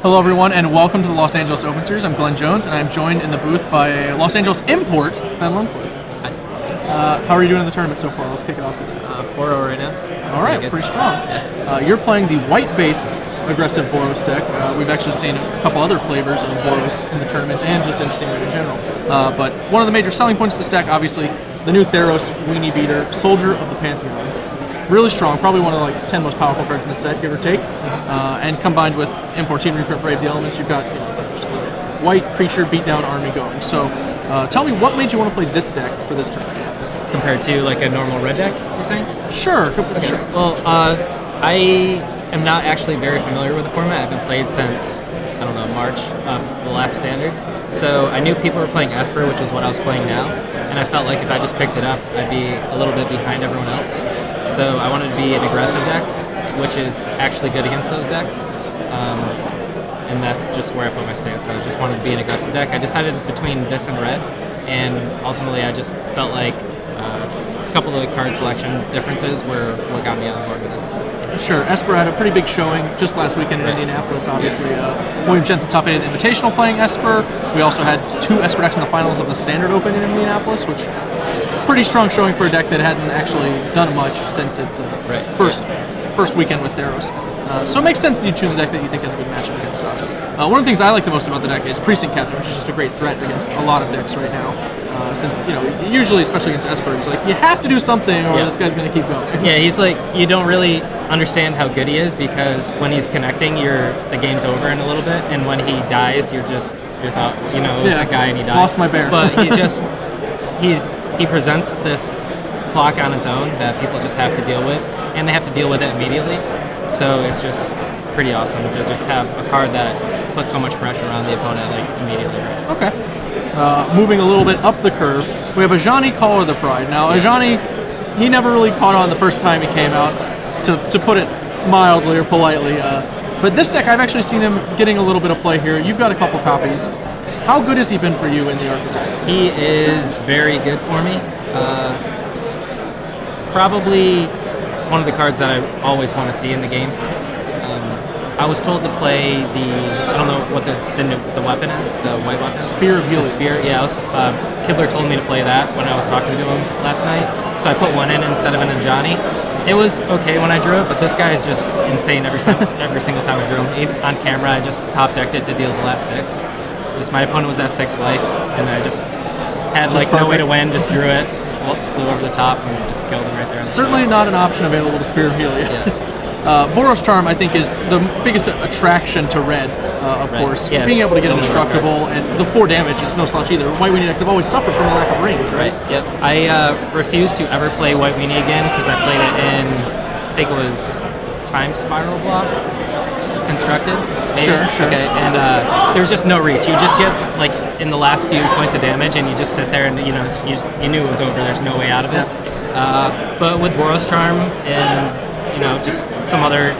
Hello everyone and welcome to the Los Angeles Open Series. I'm Glenn Jones and I'm joined in the booth by Los Angeles import, Ben Lundquist. How are you doing in the tournament so far? Let's kick it off with that. 4-0 right now. Alright, pretty strong. Yeah. You're playing the white-based aggressive Boros deck. We've actually seen a couple other flavors of Boros in the tournament and just in standard in general. But one of the major selling points of this deck, obviously, the new Theros Weenie Beater, Soldier of the Pantheon. Really strong, probably one of the 10 most powerful cards in the set, give or take. And combined with M14 Reprint Brave the Elements, you've got just the white creature beatdown army going. So tell me, what made you want to play this deck for this tournament? Compared to like a normal red deck, you're saying? Sure. Okay. Sure. Well, I am not actually very familiar with the format. I haven't played since, I don't know, March of the last standard. So I knew people were playing Esper, which is what I was playing now. And I felt like if I just picked it up, I'd be a little bit behind everyone else. So I wanted to be an aggressive deck, which is actually good against those decks. And that's just where I put my stance. I just wanted to be an aggressive deck. I decided between this and red, and ultimately I just felt like a couple of the card selection differences were what got me on board with this. Sure. Esper had a pretty big showing just last weekend in Indianapolis, obviously. William Jensen top 8 at the Invitational playing Esper. We also had 2 Esper decks in the finals of the Standard Open in Indianapolis, which pretty strong showing for a deck that hadn't actually done much since its first weekend with Theros. So it makes sense that you choose a deck that you think has a good matchup against Theros. One of the things I like the most about the deck is Precinct Captain, which is just a great threat against a lot of decks right now. Since, usually, especially against Esper, it's like, you have to do something or this guy's going to keep going. Yeah, he's like, you don't really understand how good he is because when he's connecting, the game's over in a little bit, and when he dies, you're thought, it was a guy and he died. Lost my bear. But he's just, he presents this clock on his own that people just have to deal with, and they have to deal with it immediately. So it's just pretty awesome to just have a card that puts so much pressure on the opponent immediately. Okay. Moving a little bit up the curve, we have Ajani Call of the Pride. Now, Ajani, he never really caught on the first time he came out, to put it mildly or politely. But this deck, I've actually seen him getting a little bit of play here. You've got a couple copies. How good has he been for you in the Archetype? He is very good for me. Probably one of the cards that I always want to see in the game. I was told to play I don't know what the weapon is, the white weapon? Spear of Healing. The spear, yeah. Kibler told me to play that when I was talking to him last night. So I put one in instead of an Ajani. It was okay when I drew it, but this guy is just insane every single time I drew him. Even on camera, I just top decked it to deal the last 6. Just my opponent was at 6 life, and I just had no way to win, just drew it, flew over the top, and just killed him right there. Certainly not an option available to Spear of Healing. Yeah. Boros Charm, I think, is the biggest attraction to red, of course. Yeah, being able to get indestructible, and the 4 damage is no slouch either. White Weenie decks have always suffered from a lack of range, right? Yep. I refuse to ever play White Weenie again because I played it in, I think it was Time Spiral Block constructed. Maybe? Sure. Okay, and there was just no reach. You just get in the last few points of damage, and you just sit there, and you knew it was over. There's no way out of it. But with Boros Charm and just some other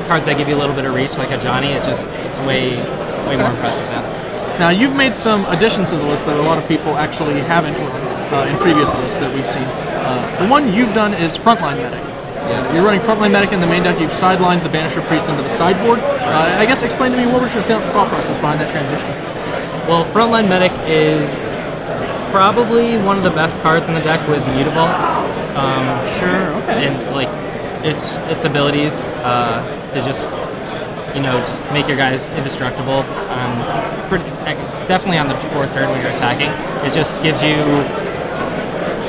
cards that give you a little bit of reach, like Ajani, it's way more impressive now. Now you've made some additions to the list that a lot of people actually haven't in previous lists that we've seen. The one you've done is Frontline Medic. Yeah. You're running Frontline Medic in the main deck. You've sidelined the Banisher Priest into the sideboard. I guess explain to me, what was your thought process behind that transition? Well, Frontline Medic is probably one of the best cards in the deck with Mutavault. Sure, okay. And its abilities to just make your guys indestructible. Definitely on the 4th turn when you're attacking, it just gives you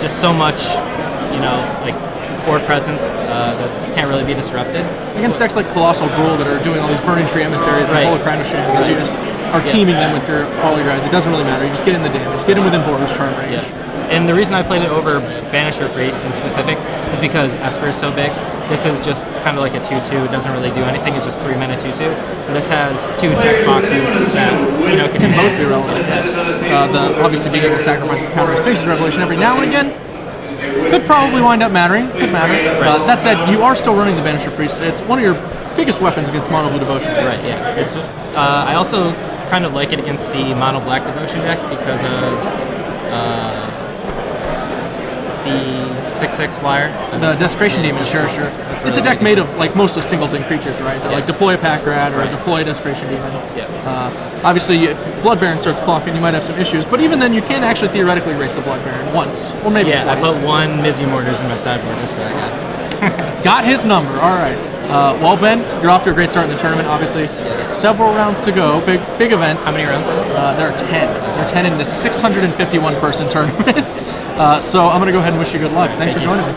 just so much, board presence that can't really be disrupted. Against decks like Colossal Gruul that are doing all these Burning Tree emissaries and Holy Crown Machine, because you just are teaming them with all your guys. It doesn't really matter. You just get in the damage, get in within Boros Charm range. Yeah. And the reason I played it over Banisher Priest in specific is because Esper is so big. This is just kind of like a 2/2. It doesn't really do anything. It's just 3 mana 2/2. And this has 2 text boxes that can both be relevant. Obviously being able to sacrifice a counter Stasis Revelation every now and again could probably wind up mattering. Could matter. That said, you are still running the Banisher Priest. It's one of your biggest weapons against Mono Blue Devotion. Right. Yeah. It's. I also kind of like it against the Mono Black Devotion deck because of the 6/6 flyer. The Desecration Demon, sure. It's a deck made of like mostly singleton creatures, right? That like deploy a Pack Rat or deploy a Desecration Demon. Obviously, if Blood Baron starts clocking, you might have some issues, but even then, you can actually theoretically race the Blood Baron once, or maybe twice. I put 1 Mizzy Mortars in my sideboard just for that guy. Got his number, all right. Well, Ben, you're off to a great start in the tournament, obviously. Several rounds to go, big event. How many rounds are there? There are 10. There are 10 in this 651-person tournament. So I'm going to go ahead and wish you good luck. Thanks for joining me.